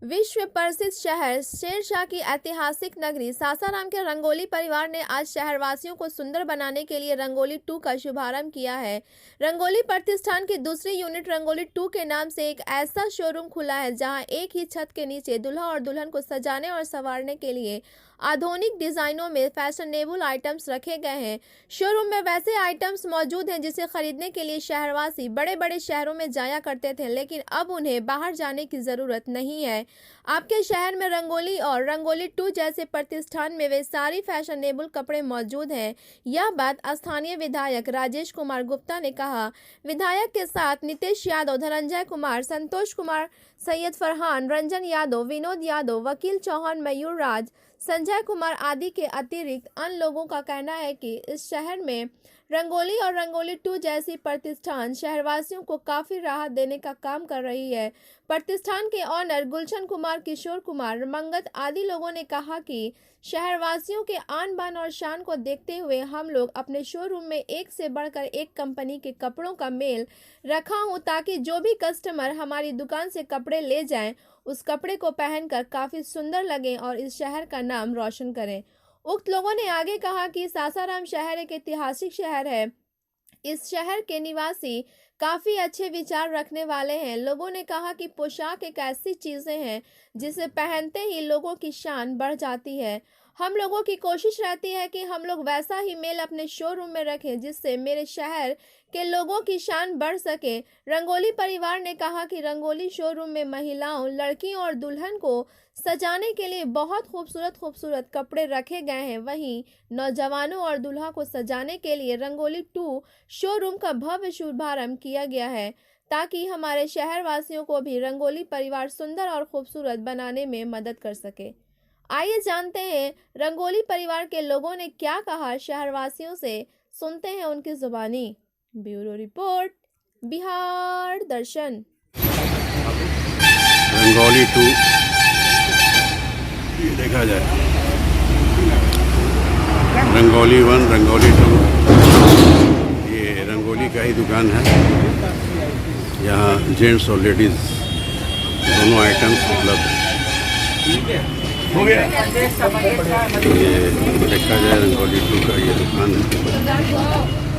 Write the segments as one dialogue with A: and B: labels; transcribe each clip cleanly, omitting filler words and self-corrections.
A: विश्व प्रसिद्ध शहर शेरशाह की ऐतिहासिक नगरी सासाराम के रंगोली परिवार ने आज शहरवासियों को सुंदर बनाने के लिए रंगोली 2 का शुभारंभ किया है। रंगोली प्रतिष्ठान की दूसरी यूनिट रंगोली 2 के नाम से एक ऐसा शोरूम खुला है जहां एक ही छत के नीचे दूल्हा और दुल्हन को सजाने और संवारने के लिए आधुनिक डिजाइनों में फैशनेबल आइटम्स रखे गए हैं। शोरूम में वैसे आइटम्स मौजूद हैं जिसे खरीदने के लिए शहरवासी बड़े बड़े शहरों में जाया करते थे, लेकिन अब उन्हें बाहर जाने की जरूरत नहीं है। आपके शहर में रंगोली और रंगोली 2 जैसे प्रतिष्ठान में वे सारी फैशनेबल कपड़े मौजूद हैं। यह बात स्थानीय विधायक राजेश कुमार गुप्ता ने कहा। विधायक के साथ नीतीश यादव, धनंजय कुमार, संतोष कुमार, सैयद फरहान, रंजन यादव, विनोद यादव, वकील चौहान, मयूर राज, संजय कुमार आदि के अतिरिक्त अन्य लोगों का कहना है कि इस शहर में रंगोली और रंगोली 2 जैसी प्रतिष्ठान शहरवासियों को काफ़ी राहत देने का काम कर रही है। प्रतिष्ठान के ऑनर गुलशन कुमार, किशोर कुमार, मंगत आदि लोगों ने कहा कि शहरवासियों के आन बान और शान को देखते हुए हम लोग अपने शोरूम में एक से बढ़कर एक कंपनी के कपड़ों का मेल रखा हूँ, ताकि जो भी कस्टमर हमारी दुकान से कपड़े ले जाएं उस कपड़े को पहनकर काफ़ी सुंदर लगें और इस शहर का नाम रोशन करें। उक्त लोगों ने आगे कहा कि सासाराम शहर एक ऐतिहासिक शहर है। इस शहर के निवासी काफ़ी अच्छे विचार रखने वाले हैं। लोगों ने कहा कि पोशाक एक ऐसी चीज़ें हैं जिसे पहनते ही लोगों की शान बढ़ जाती है। हम लोगों की कोशिश रहती है कि हम लोग वैसा ही मेल अपने शोरूम में रखें जिससे मेरे शहर के लोगों की शान बढ़ सके। रंगोली परिवार ने कहा कि रंगोली शोरूम में महिलाओं, लड़कियों और दुल्हन को सजाने के लिए बहुत खूबसूरत कपड़े रखे गए हैं। वहीं नौजवानों और दुल्हा को सजाने के लिए रंगोली 2 शोरूम का भव्य शुभारंभ किया गया है, ताकि हमारे शहरवासियों को भी रंगोली परिवार सुंदर और खूबसूरत बनाने में मदद कर सके। आइए जानते हैं रंगोली परिवार के लोगों ने क्या कहा शहरवासियों से, सुनते हैं उनकी जुबानी। ब्यूरो रिपोर्ट, बिहार दर्शन।
B: रंगोली 2 ये देखा जाए, रंगोली 1, रंगोली 2, ये रंगोली का ही दुकान है। यहाँ जेंट्स और लेडीज़ दोनों आइटम्स उपलब्ध है। हो गया ये देखा जाए, रंगोली 2 का ये दुकान है।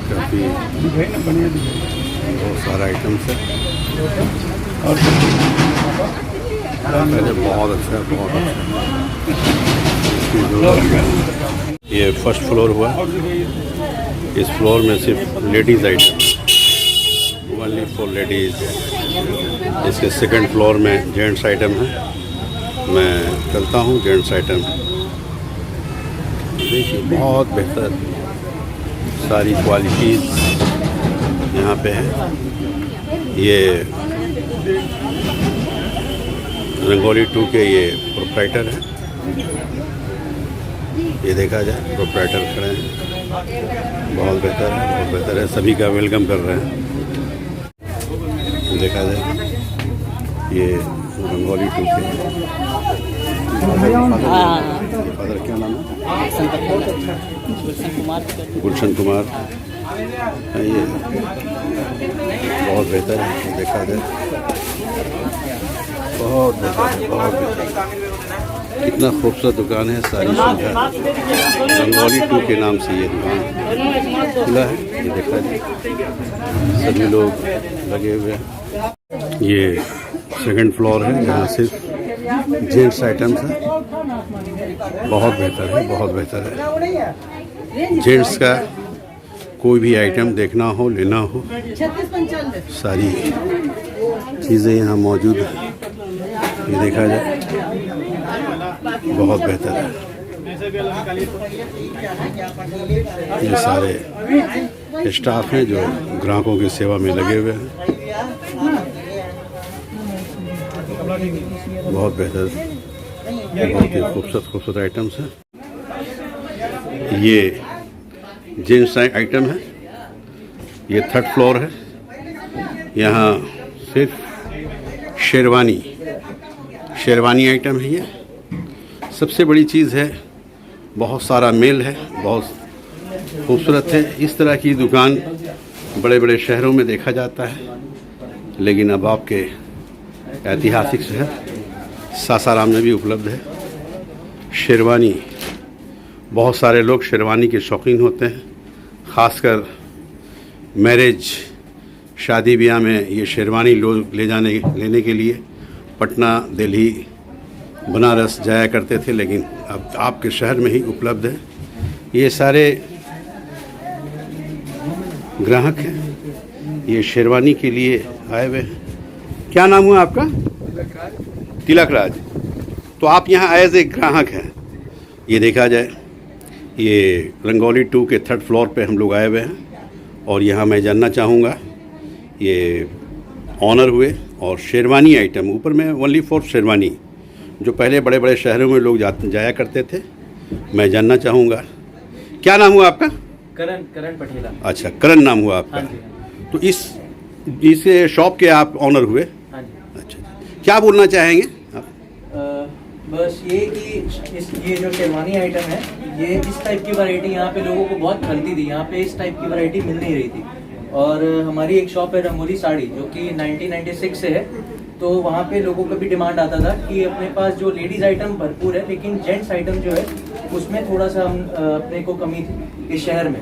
B: काफ़ी बहुत सारा आइटम्स है और बहुत अच्छा, बहुत अच्छा। ये फर्स्ट फ्लोर हुआ। इस फ्लोर में सिर्फ ladies item, only for ladies. इसके सेकंड फ्लोर में जेंट्स आइटम है। मैं चलता हूँ जेंट्स आइटम। देखिए बहुत बेहतर सारी क्वालिटीज़ यहाँ पे है। ये रंगोली 2 के ये प्रोप्राइटर हैं। ये देखा जाए, प्रोप्राइटर खड़े हैं। बहुत बेहतर है, बहुत बेहतर है। सभी का वेलकम कर रहे हैं। देखा जाए, ये रंगोली 2 के फादर क्या नाम है? गुलशन कुमार। ये बहुत बेहतर है। देखा जाए, बहुत बेहतर है, बहुत बेहतर। कितना खूबसूरत दुकान है। सारी सुविधा रंगोली 2 के नाम से ये दुकान खुला है। ये देखा जाए, सभी लोग लगे हुए हैं। ये सेकंड फ्लोर है, यहाँ सिर्फ जेंट्स आइटम्स है। बहुत बेहतर है, बहुत बेहतर है। जेंट्स का कोई भी आइटम देखना हो, लेना हो, सारी चीज़ें यहाँ मौजूद है। ये देखा जाए, बहुत बेहतर है। ये सारे स्टाफ हैं जो ग्राहकों की सेवा में लगे हुए हैं। बहुत बेहतर, बहुत ही खूबसूरत आइटम्स हैं। ये जेंट्स आइटम है। ये थर्ड फ्लोर है। यहाँ सिर्फ शेरवानी आइटम है। ये सबसे बड़ी चीज़ है। बहुत सारा मेल है, बहुत खूबसूरत है। इस तरह की दुकान बड़े बड़े शहरों में देखा जाता है, लेकिन अब आपके ऐतिहासिक शहर सासाराम में भी उपलब्ध है। शेरवानी, बहुत सारे लोग शेरवानी के शौकीन होते हैं, ख़ासकर मैरिज, शादी ब्याह में ये शेरवानी लोग लेने के लिए पटना, दिल्ली, बनारस जाया करते थे, लेकिन अब आपके शहर में ही उपलब्ध है। ये सारे ग्राहक हैं, ये शेरवानी के लिए आए हुए हैं। क्या नाम हुआ आपका? तिलक राज। तो आप यहाँ एज ए ग्राहक हैं। ये देखा जाए, ये रंगोली 2 के 3rd फ्लोर पे हम लोग आए हुए हैं और यहाँ मैं जानना चाहूँगा, ये ऑनर हुए और शेरवानी आइटम ऊपर में ओनली फॉर शेरवानी, जो पहले बड़े बड़े शहरों में लोग जाया करते थे, मैं जानना चाहूँगा। क्या नाम हुआ आपका?
C: करण पटेला।
B: अच्छा, करण नाम हुआ आपका।
C: हाँ जी।
B: तो इस शॉप के आप ऑनर हुए।
C: हाँ जी।
B: अच्छा, क्या बोलना चाहेंगे आप?
C: बस ये कि ये जो शेरवानी आइटम है, ये इस टाइप की वैरायटी यहाँ पे लोगों को बहुत खलती थी। यहाँ पे इस टाइप की वैरायटी मिल नहीं रही थी। और हमारी एक शॉप है रंगोली साड़ी, जो कि 1996 से है। तो वहाँ पे लोगों का भी डिमांड आता था कि अपने पास जो लेडीज़ आइटम भरपूर है, लेकिन जेंट्स आइटम जो है उसमें थोड़ा सा हम अपने को कमी थी इस शहर में।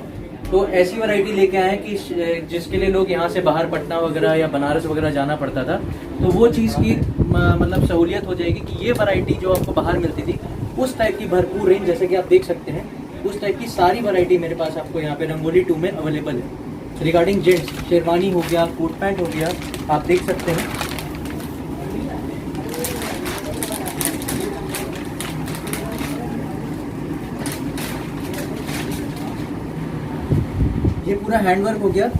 C: तो ऐसी वैरायटी लेके आए कि जिसके लिए लोग यहाँ से बाहर पटना वगैरह या बनारस वगैरह जाना पड़ता था, तो वो चीज़ की मतलब सहूलियत हो जाएगी कि ये वैरायटी जो आपको बाहर मिलती थी, उस टाइप की भरपूर रेंज, जैसे कि आप देख सकते हैं, उस टाइप की सारी वैरायटी मेरे पास आपको यहाँ पे रंगोली 2 में अवेलेबल है। रिगार्डिंग जेंट्स, शेरवानी हो गया, कोट पैंट हो गया, आप देख सकते हैं। ये पूरा हैंडवर्क हो गया।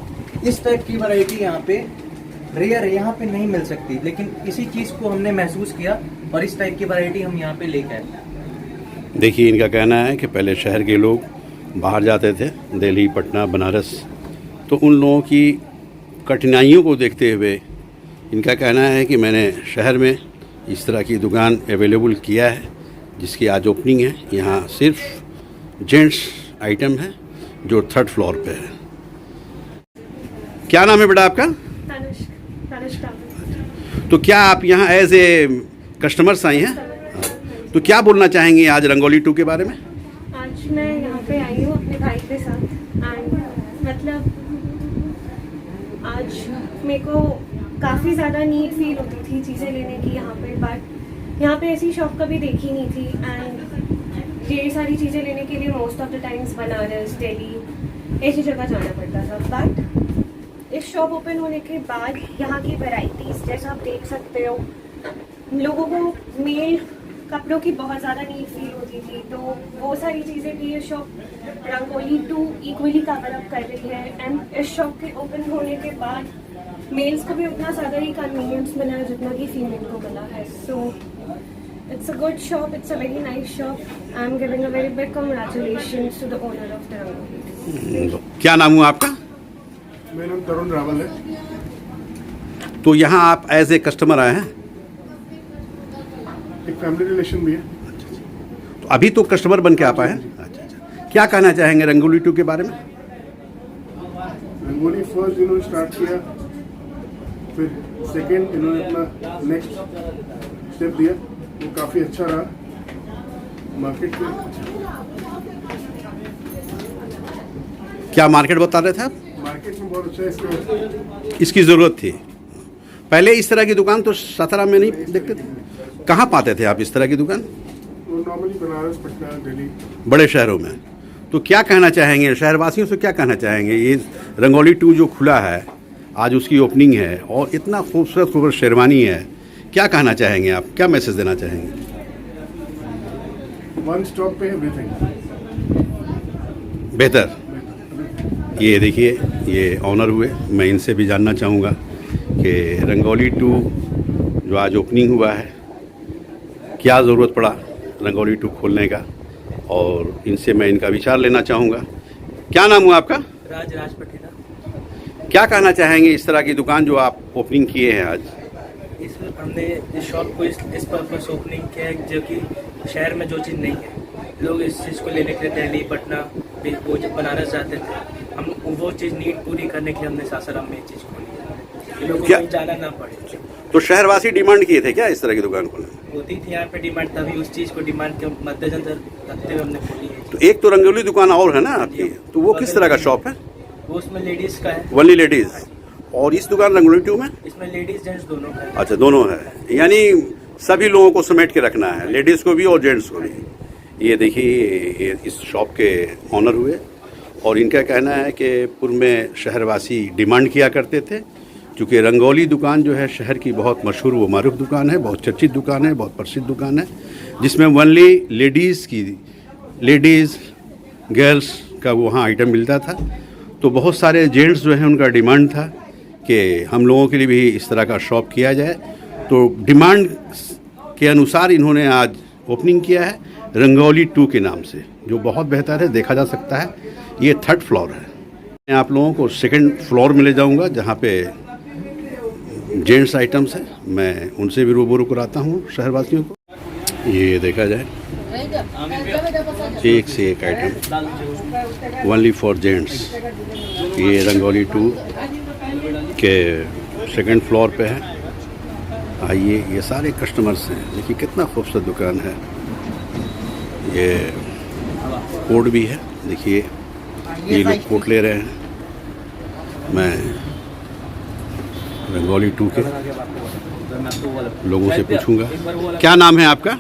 C: इस टाइप की वैरायटी यहाँ पे रेयर है, यहाँ पे नहीं मिल सकती, लेकिन इसी चीज़ को हमने महसूस किया और इस टाइप की वैरायटी हम यहाँ पे लेके आए।
B: देखिए, इनका कहना है कि पहले शहर के लोग बाहर जाते थे, दिल्ली, पटना, बनारस, तो उन लोगों की कठिनाइयों को देखते हुए इनका कहना है कि मैंने शहर में इस तरह की दुकान अवेलेबल किया है, जिसकी आज ओपनिंग है। यहाँ सिर्फ जेंट्स आइटम है, जो 3rd फ्लोर पे है। क्या नाम है बेटा आपका?
D: तनुष्का।
B: तो क्या आप यहाँ एज ए कस्टमर्स आई हैं? तो क्या बोलना चाहेंगे आज रंगोली 2 के बारे में?
D: आज मैं यहाँ पे आई हूँ अपने भाई के साथ एंड मतलब आज मेरे को काफ़ी ज़्यादा नीड फील होती थी चीज़ें लेने की यहाँ पे, बट यहाँ पे ऐसी शॉप कभी देखी नहीं थी एंड ये सारी चीज़ें लेने के लिए most of the times Banaras, Delhi ऐसी जगह जाना पड़ता था। बट इस शॉप ओपन होने के बाद यहाँ की वैरायटीज़, जैसा आप देख सकते हो, लोगों को मेल कपड़ों की बहुत ज़्यादा नीड फील होती थी, तो वो सारी चीज़ें भी ये shop rangoli 2 equally cover up कर रही है। एंड इस शॉप के ओपन होने के बाद मेल्स को भी उतना ज़्यादा ही कन्वीनियंस मिला है जितना कि फीमेल को मिला है। So it's a good shop, it's a very nice shop. I am giving a very big congratulations to the owner of the Rangoli.
B: क्या नाम हुआ आपका?
E: मेरा नाम तरुण रावल है।
B: तो यहाँ आप एज ए कस्टमर आए हैं?
E: एक फैमिली रिलेशन भी है।
B: तो अभी तो कस्टमर बन के आप आए हैं? अच्छा। क्या कहना चाहेंगे रंगोली 2 के बारे में?
E: रंगोली फर्स्ट इन्होंने स्टार्ट किया, फिर सेकंड इन्होंने अपना नेक्स्ट स्टेप दिया, वो काफ़ी अच्छा रहा मार्केट में।
B: क्या मार्केट बता रहे थे आप?
E: मार्केट में बहुत अच्छा है,
B: इसकी ज़रूरत थी। पहले इस तरह की दुकान तो सासाराम में नहीं देखते थे। कहाँ पाते थे आप इस तरह की दुकान?
E: वो नॉर्मली बनारस, पटना, दिल्ली,
B: बड़े शहरों में। तो क्या कहना चाहेंगे शहरवासियों से, क्या कहना चाहेंगे? ये रंगोली 2 जो खुला है आज, उसकी ओपनिंग है और इतना खूबसूरत शेरवानी है, क्या कहना चाहेंगे आप? क्या मैसेज देना चाहेंगे?
E: वन स्टॉप पे एवरीथिंग
B: बेहतर। ये देखिए, ये ऑनर हुए, मैं इनसे भी जानना चाहूँगा कि रंगोली 2 जो आज ओपनिंग हुआ है, क्या ज़रूरत पड़ा रंगोली 2 खोलने का, और इनसे मैं इनका विचार लेना चाहूँगा। क्या नाम हुआ आपका?
C: राज पटेला।
B: क्या कहना चाहेंगे इस तरह की दुकान जो आप ओपनिंग किए हैं आज?
C: इसमें हमने इस शॉप को इस पर्पस ओपनिंग किया है, जो कि शहर में जो चीज़ नहीं है, लोग इस चीज़ को लेने के लिए दिल्ली, पटना, वो जब बनारस जाते थे, हम वो चीज़ नीड पूरी करने के लिए हमने सासाराम में ये चीज़ खोली है, लोगों को
B: क्या
C: कहीं जाना ना पड़े।
B: तो शहरवासी डिमांड किए थे क्या इस तरह की दुकान खोलने?
C: होती थी यहाँ पे डिमांड, तभी उस चीज़ को डिमांड के मद्देनजर रखते हुए हमने खोली है।
B: तो एक तो रंगोली दुकान और है ना आपकी, तो वो किस तरह का शॉप है?
C: वो उसमें लेडीज़ का है,
B: ओनली लेडीज, और इस दुकान रंगोली 2 में?
C: इसमें लेडीज़ जेंट्स दोनों का है।
B: अच्छा, दोनों है, यानी सभी लोगों को समेट के रखना है, लेडीज को भी और जेंट्स को भी। ये देखिए इस शॉप के ऑनर हुए, और इनका कहना है कि पूर्व में शहरवासी डिमांड किया करते थे, क्योंकि रंगोली दुकान जो है शहर की बहुत मशहूर व मारूफ दुकान है, बहुत चर्चित दुकान है, बहुत प्रसिद्ध दुकान है, जिसमें ओनली लेडीज़ गर्ल्स का वहाँ आइटम मिलता था। तो बहुत सारे जेंट्स जो हैं उनका डिमांड था कि हम लोगों के लिए भी इस तरह का शॉप किया जाए। तो डिमांड के अनुसार इन्होंने आज ओपनिंग किया है रंगोली 2 के नाम से, जो बहुत बेहतर है, देखा जा सकता है। ये 3rd फ्लोर है। मैं आप लोगों को 2nd फ्लोर में ले जाऊंगा, जहाँ पे जेंट्स आइटम्स है, मैं उनसे भी रूबरू कराता हूँ शहरवासियों को। ये देखा जाए, एक से एक आइटम ओनली फॉर जेंट्स। ये रंगोली 2 के 2nd फ्लोर पे है। आइए, ये सारे कस्टमर्स हैं, देखिए कितना खूबसूरत दुकान है। ये कोट भी है, देखिए ये लोग कोट ले रहे हैं। मैं रंगोली 2 के लोगों से पूछूंगा, क्या नाम है आपका?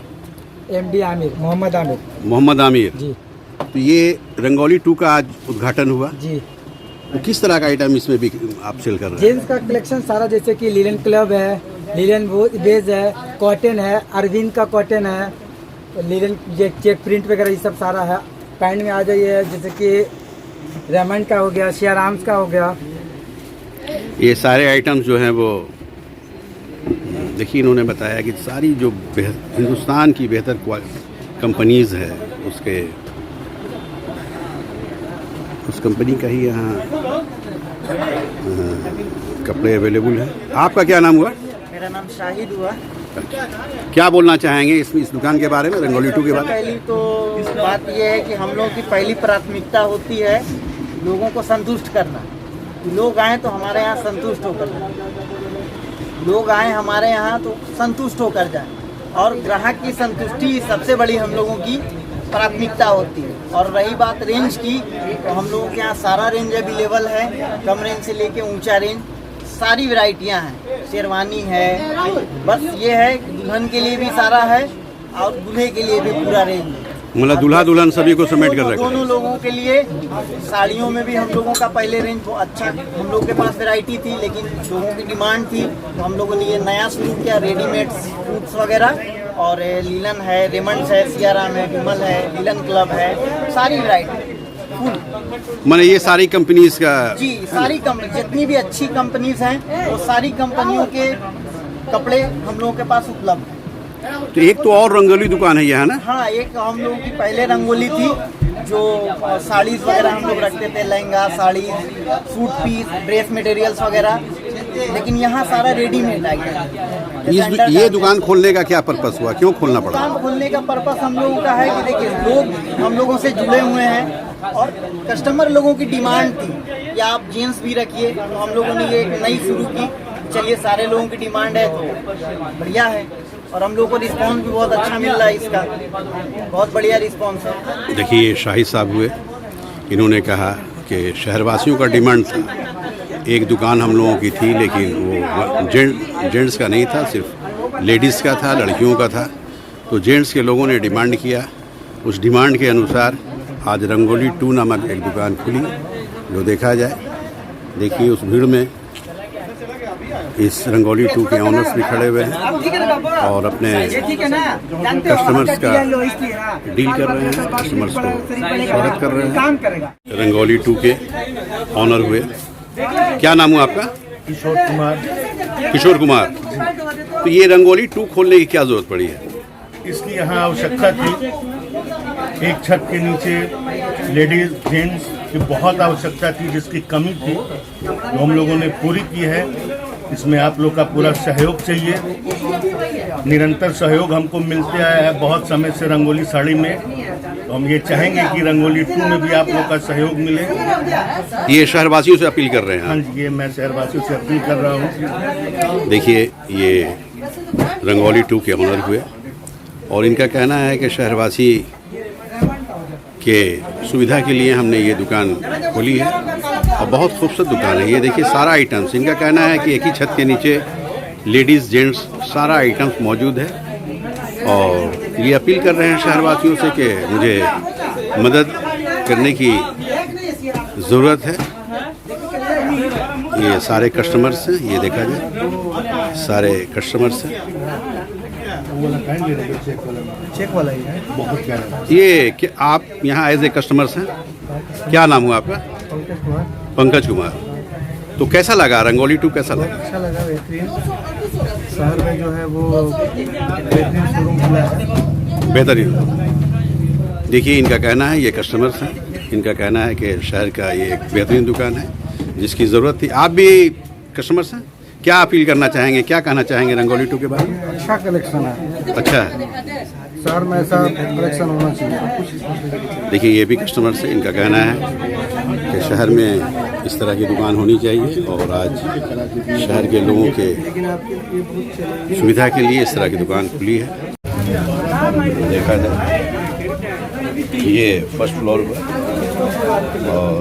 F: MD आमिर, मोहम्मद आमिर।
B: मोहम्मद आमिर
F: जी
B: तो ये रंगोली 2 का आज उद्घाटन हुआ,
F: जी।
B: तो किस तरह का आइटम इसमें भी आप सेल कर रहे हैं?
F: जेंट्स का कलेक्शन सारा, जैसे कि लिलन क्लब है, लिलन बेज है, कॉटन है, अरविंद का कॉटन है, लिलन चेक प्रिंट वगैरह, ये सब सारा है। पैंट में आ जाइए, जैसे कि रेमंड का हो गया, शियाराम्स का हो गया।
B: ये सारे आइटम्स जो हैं वो देखिए, इन्होंने बताया कि सारी जो हिंदुस्तान की बेहतर कंपनीज़ है उस कंपनी का ही यहाँ कपड़े अवेलेबल है। आपका क्या नाम हुआ?
G: मेरा नाम शाहिद हुआ।
B: क्या बोलना चाहेंगे इस दुकान के बारे में, रंगोली 2 के बारे में?
G: पहली तो बात यह है कि हम लोगों की पहली प्राथमिकता होती है लोगों को संतुष्ट करना। लोग आए तो हमारे यहाँ संतुष्ट होकर जाएं, लोग आए हमारे यहाँ तो संतुष्ट होकर जाएं, और ग्राहक की संतुष्टि सबसे बड़ी हम लोगों की प्राथमिकता होती है। और रही बात रेंज की, तो हम लोगों के यहाँ सारा रेंज अवेलेबल है, कम रेंज से लेके ऊंचा रेंज, सारी वैरायटियाँ हैं। शेरवानी है, बस ये है दुल्हन के लिए भी सारा है और दूल्हे के लिए भी पूरा रेंज है।
B: मतलब दूल्हा दुल्हन सभी को समेट कर रखा है।
G: दोनों लोगों के लिए। साड़ियों में भी हम लोगों का पहले रेंज बहुत अच्छा, हम लोग के पास वैरायटी थी, लेकिन लोगों की डिमांड थी तो हम लोगों ने ये नया शुरू किया, रेडीमेड सूट्स वगैरह। और लीलन है, रेमंड्स है, सियाराम है, विमल है, लीलन क्लब है, सारी वैरायटी फुल।
B: मैंने ये सारी कंपनीज का?
G: जी, सारी कंपनी, जितनी भी अच्छी कंपनीज हैं वो सारी कंपनियों के कपड़े हम लोगों के पास उपलब्ध हैं।
B: तो एक तो और रंगोली दुकान है ये, है ना?
G: हाँ, एक हम लोगों की पहले रंगोली थी, जो साड़ीज वगैरह हम लोग रखते थे, lehenga, sari, suit piece, dress materials वगैरह, लेकिन यहाँ सारा रेडीमेड आइटम।
B: ये दुकान खोलने का क्या पर्पस हुआ, क्यों खोलना पड़ा?
G: दुकान खोलने का पर्पस हम लोगों का है कि देखिए, लोग हम लोगों से जुड़े हुए हैं और कस्टमर लोगों की डिमांड थी कि आप जीन्स भी रखिए, तो हम लोगों ने ये एक नई शुरू की। चलिए, सारे लोगों की डिमांड है तो बढ़िया है, और हम लोगों को रिस्पांस भी बहुत अच्छा मिल रहा है, इसका बहुत बढ़िया रिस्पांस है।
B: देखिए, शाहिद साहब हुए, इन्होंने कहा कि शहरवासियों का डिमांड था, एक दुकान हम लोगों की थी, लेकिन वो जेंट्स का नहीं था, सिर्फ लेडीज़ का था, लड़कियों का था। तो जेंट्स के लोगों ने डिमांड किया, उस डिमांड के अनुसार आज रंगोली 2 नामक एक दुकान खुली। जो देखा जाए, देखिए उस भीड़ में इस रंगोली 2 के ऑनर्स भी खड़े हुए हैं और अपने कस्टमर्स का डील कर रहे हैं, कस्टमर्स को स्वागत कर रहे हैं। रंगोली 2 के ऑनर हुए, क्या नाम हुआ आपका?
E: किशोर कुमार।
B: किशोर कुमार। तो ये रंगोली 2 खोलने की क्या जरूरत पड़ी है?
E: इसकी यहाँ आवश्यकता थी, एक छत के नीचे लेडीज जेंट्स की बहुत आवश्यकता थी, जिसकी कमी थी, जो हम लोगों ने पूरी की है। इसमें आप लोग का पूरा सहयोग चाहिए, निरंतर सहयोग हमको मिलते आया है बहुत समय से रंगोली साड़ी में। हम ये चाहेंगे कि रंगोली 2 में भी आप लोग का सहयोग मिले।
B: ये शहरवासियों से अपील कर रहे हैं
E: हाँ
B: आप?
E: जी, ये मैं शहरवासियों से अपील कर रहा हूँ।
B: देखिए ये रंगोली 2 के ऑनर हुए और इनका कहना है कि शहरवासी के सुविधा के लिए हमने ये दुकान खोली है और बहुत खूबसूरत दुकान है। ये देखिए सारा आइटम्स, इनका कहना है कि एक ही छत के नीचे लेडीज़ जेंट्स सारा आइटम्स मौजूद है और ये अपील कर रहे हैं शहरवासियों से कि मुझे मदद करने की ज़रूरत है। ये सारे कस्टमर्स हैं, ये देखा जाए सारे कस्टमर्स हैं।
E: चेक वाला ही है, बहुत प्यारा।
B: ये कि आप यहाँ एज ए कस्टमर्स हैं, क्या नाम हुआ आपका? पंकज कुमार। तो कैसा लगा रंगोली 2 कैसा लगा?
H: अच्छा लगा, बेहतरीन। शहर में जो है वो बेहतरीन शोरूम खुला है।
B: बेहतरीन। देखिए इनका कहना है, ये कस्टमर्स हैं, इनका कहना है कि शहर का ये एक बेहतरीन दुकान है जिसकी ज़रूरत थी। आप भी कस्टमर्स हैं, क्या अपील करना चाहेंगे, क्या कहना चाहेंगे रंगोली 2 के बारे में?
H: अच्छा कलेक्शन है,
B: अच्छा है।
H: शहर में ऐसा कलेक्शन होना चाहिए।
B: देखिए ये भी कस्टमर्स हैं, इनका कहना है कि शहर में इस तरह की दुकान होनी चाहिए और आज शहर के लोगों के सुविधा के लिए इस तरह की दुकान खुली है। देखा जाए ये फर्स्ट फ्लोर पर और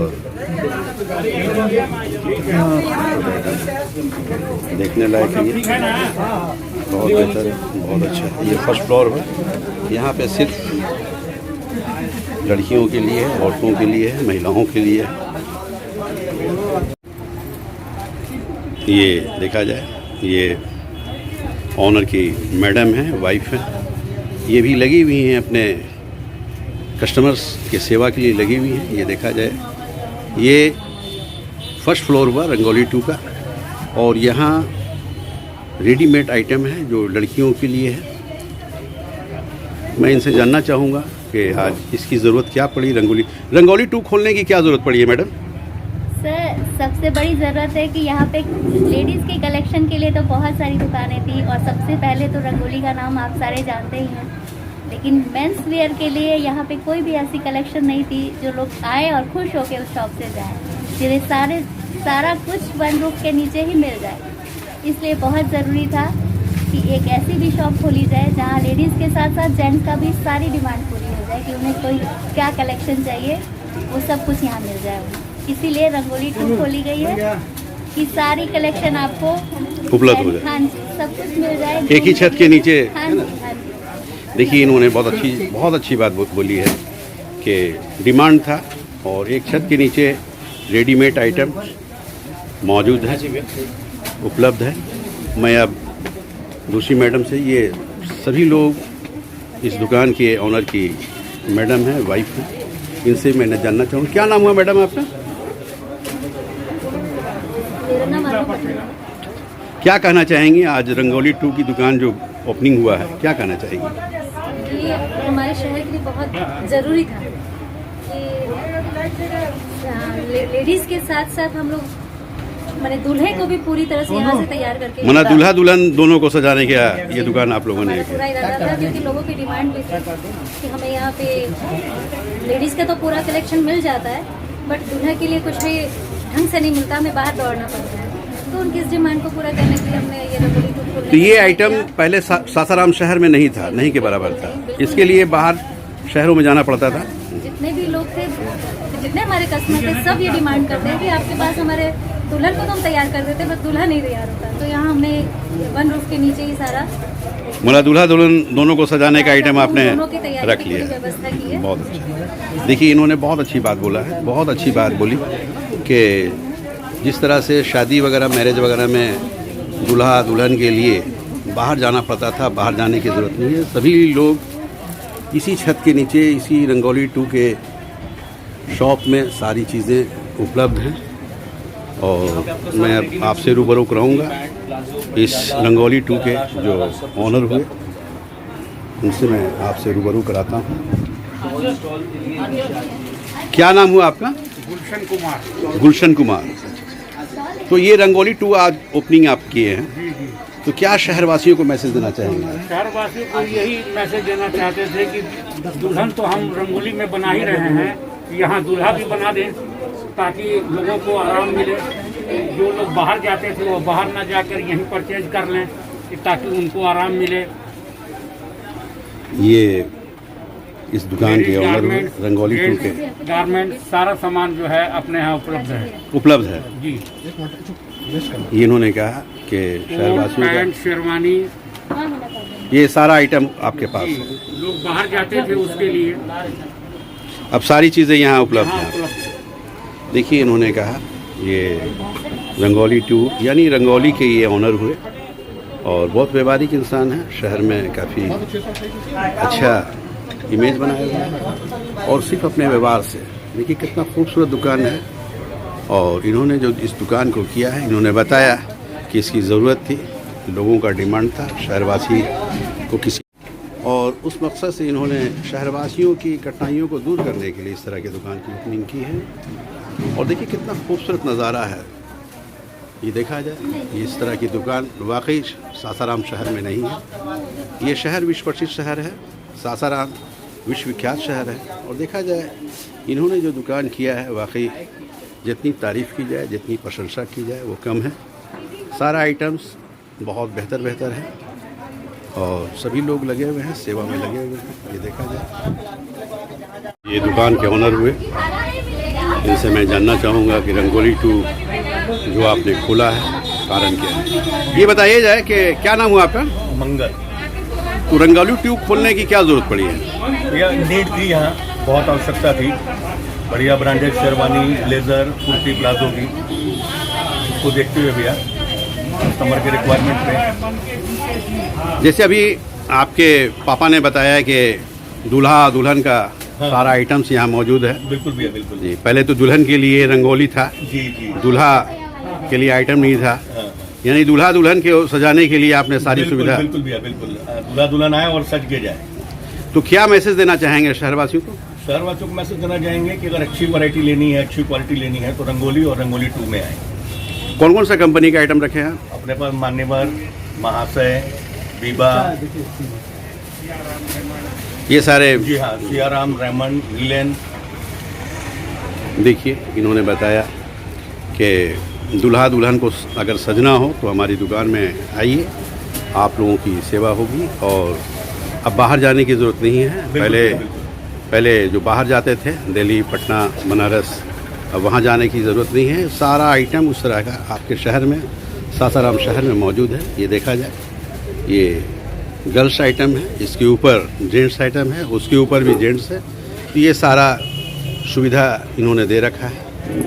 B: देखने लायक है, ये बहुत बेहतर है, बहुत अच्छा है। ये फर्स्ट फ्लोर पर, यहाँ पे सिर्फ लड़कियों के लिए है, औरतों के लिए है, महिलाओं के लिए है। ये देखा जाए ये ऑनर की मैडम है, वाइफ है, ये भी लगी हुई हैं अपने कस्टमर्स के सेवा के लिए लगी हुई हैं। ये देखा जाए ये फर्स्ट फ्लोर हुआ रंगोली 2 का और यहाँ रेडीमेड आइटम है जो लड़कियों के लिए है। मैं इनसे जानना चाहूँगा कि आज इसकी ज़रूरत क्या पड़ी, रंगोली 2 खोलने की क्या ज़रूरत पड़ी है मैडम?
I: सर सबसे बड़ी ज़रूरत है कि यहाँ पे लेडीज़ के कलेक्शन के लिए तो बहुत सारी दुकानें थी और सबसे पहले तो रंगोली का नाम आप सारे जानते ही हैं, लेकिन मेंस वेयर के लिए यहाँ पे कोई भी ऐसी कलेक्शन नहीं थी जो लोग आए और खुश होकर उस शॉप से जाएं, जिन्हें सारा कुछ वन रूफ के नीचे ही मिल जाए। इसलिए बहुत ज़रूरी था कि एक ऐसी भी शॉप खोली जाए जहाँ लेडीज़ के साथ साथ जेंट्स का भी सारी डिमांड पूरी हो जाए कि उन्हें कोई क्या कलेक्शन चाहिए वो सब कुछ यहाँ मिल जाए उन्हें। इसीलिए रंगोली 2 खोली गई है कि सारी कलेक्शन आपको
B: उपलब्ध हो जाए।
I: हाँ जी, सब कुछ मिल जाए
B: एक ही छत के नीचे।
I: हाँ जी, हाँ जी।
B: देखिए इन्होंने बहुत अच्छी बात बोली है कि डिमांड था और एक छत के नीचे रेडीमेड आइटम मौजूद है, उपलब्ध है। मैं अब दूसरी मैडम से, ये सभी लोग इस दुकान के ऑनर की मैडम है, वाइफ है, इनसे मैं जानना चाहूँगा क्या नाम हुआ मैडम आपका?
I: मेरा नाम आरोपी है।
B: क्या कहना चाहेंगी आज रंगोली 2 की दुकान जो ओपनिंग हुआ है, क्या कहना चाहेंगी?
J: ये हमारे शहर के लिए बहुत ज़रूरी था कि लेडीज़ के साथ साथ हम लोग मैंने दूल्हे को भी पूरी तरह से यहाँ से तैयार करके
B: मना दूल्हा दुल्हन दोनों को सजाने का ये दुकान आप लोगों ने
J: हमारा पूरा इरादा था, क्योंकि लोगों की डिमांड भी थी कि हमें यहाँ पे लेडीज़ का तो पूरा कलेक्शन मिल जाता है बट दूल्हा के लिए कुछ भी ढंग से नहीं मिलता, हमें बाहर दौड़ना पड़ता है। तो उनकी इस डिमांड को पूरा करने के लिए हमने ये रंगोली 2 खोलने
B: तो ये आइटम पहले सासाराम शहर में नहीं था, नहीं के बराबर था, इसके लिए बाहर शहरों में जाना पड़ता था।
J: जितने भी लोग थे, जितने हमारे कस्टमर थे, सब ये डिमांड करते हैं कि आपके पास हमारे दुल्हन को तो हम तैयार कर देते बस दूल्हा नहीं तैयार होता। तो यहाँ हमने वन रूफ के नीचे ही सारा
B: मतलब दूल्हा दुल्हन दोनों को सजाने का आइटम आपने
J: दोनों की तैयारी
B: रख
J: की
B: लिया
J: पूरी व्यवस्था की है।
B: बहुत अच्छा। देखिए इन्होंने बहुत अच्छी बात बोला है, बहुत अच्छी बात बोली कि जिस तरह से शादी वगैरह मैरिज वगैरह में दूल्हा दुल्हन के लिए बाहर जाना पड़ता था, बाहर जाने की ज़रूरत नहीं है। सभी लोग इसी छत के नीचे, इसी रंगोली 2 के शॉप में सारी चीज़ें उपलब्ध हैं और मैं अब आपसे रूबरू कराऊंगा इस रंगोली 2 के जो ऑनर हुए, उनसे मैं आपसे रूबरू कराता हूँ। क्या नाम हुआ आपका?
K: गुलशन कुमार।
B: गुलशन कुमार। तो ये रंगोली 2 आज ओपनिंग आप किए हैं, तो क्या शहरवासियों को मैसेज देना चाहेंगे?
K: शहरवासियों को यही मैसेज देना चाहते थे कि दुल्हन तो हम रंगोली में बना ही रहे हैं, यहाँ दूल्हा भी बना दें ताकि लोगों को आराम मिले। जो लोग बाहर जाते थे वो बाहर ना जाकर यहीं परचेज कर लें ताकि उनको आराम मिले।
B: ये इस दुकान के ऑनर रंगोली 2 के
K: गारमेंट सारा सामान जो है अपने यहाँ उपलब्ध है जी।
B: ये इन्होंने कहा कि शहरवासियों
K: पैंट शेरवानी
B: ये सारा आइटम आपके पास है।
K: लोग बाहर जाते थे उसके लिए
B: अब सारी चीज़ें यहाँ उपलब्ध हैं। देखिए इन्होंने कहा ये रंगोली 2 यानी रंगोली के ये ऑनर हुए और बहुत व्यवहारिक इंसान है, शहर में काफ़ी अच्छा इमेज बनाया हुआ है और सिर्फ अपने व्यवहार से। देखिए कितना खूबसूरत दुकान है और इन्होंने जो इस दुकान को किया है, इन्होंने बताया कि इसकी ज़रूरत थी, लोगों का डिमांड था, शहरवासी को किसी और उस मकसद से इन्होंने शहरवासियों की कठिनाइयों को दूर करने के लिए इस तरह की दुकान की ओपनिंग की है। और देखिए कितना खूबसूरत नज़ारा है, ये देखा जाए ये इस तरह की दुकान वाकई सासाराम शहर में नहीं है। ये शहर विश्व प्रसिद्ध शहर है, सासाराम विश्वविख्यात शहर है और देखा जाए इन्होंने जो दुकान किया है वाकई जितनी तारीफ़ की जाए, जितनी प्रशंसा की जाए वो कम है। सारा आइटम्स बहुत बेहतर है और सभी लोग लगे हुए हैं, सेवा में लगे हुए हैं, ये देखा जाए। ये दुकान के ऑनर हुए, इनसे मैं जानना चाहूँगा कि रंगोली 2 जो आपने खोला है कारण क्या है। ये बताइए जाए कि क्या नाम हुआ आपका?
E: मंगल।
B: तो रंगोली 2 खोलने की क्या ज़रूरत पड़ी है?
E: यह नीड थी, यहाँ बहुत आवश्यकता थी, बढ़िया branded sherwani, blazer, kurti, palazzo की, उसको देखते हुए भैया कस्टमर के रिक्वायरमेंट पे।
B: जैसे अभी आपके पापा ने बताया कि दूल्हा दुल्हन का सारा आइटम्स यहाँ मौजूद है।
E: बिल्कुल भैया बिल्कुल
B: जी, पहले तो दुल्हन के लिए रंगोली था,
E: जी
B: दूल्हा के लिए आइटम नहीं था, यानी दूल्हा दुल्हन के सजाने के लिए आपने सारी सुविधा।
E: बिल्कुल भैया बिल्कुल, दूल्हा दुल्हन आए और सज के जाए।
B: तो क्या मैसेज देना चाहेंगे शहरवासियों को?
E: शहरवासियों को मैसेज देना चाहेंगे कि अगर अच्छी वैरायटी लेनी है, अच्छी क्वालिटी लेनी है तो रंगोली और रंगोली 2 में आए।
B: कौन कौन सा कंपनी का आइटम रखे हैं?
E: अपने पास मान्यवर, महाशय, बीबा,
B: ये सारे
E: जी हाँ, सियाराम, रेमंड, लीलन।
B: देखिए इन्होंने बताया कि दूल्हा दुल्हन को अगर सजना हो तो हमारी दुकान में आइए, आप लोगों की सेवा होगी और अब बाहर जाने की ज़रूरत नहीं है। पहले जो बाहर जाते थे दिल्ली, पटना, बनारस, अब वहाँ जाने की ज़रूरत नहीं है। सारा आइटम उस तरह का आपके शहर में, सासाराम शहर में मौजूद है। ये देखा जाए ये गर्ल्स आइटम है, इसके ऊपर जेंट्स आइटम है, उसके ऊपर भी जेंट्स है, तो ये सारा सुविधा इन्होंने दे रखा है।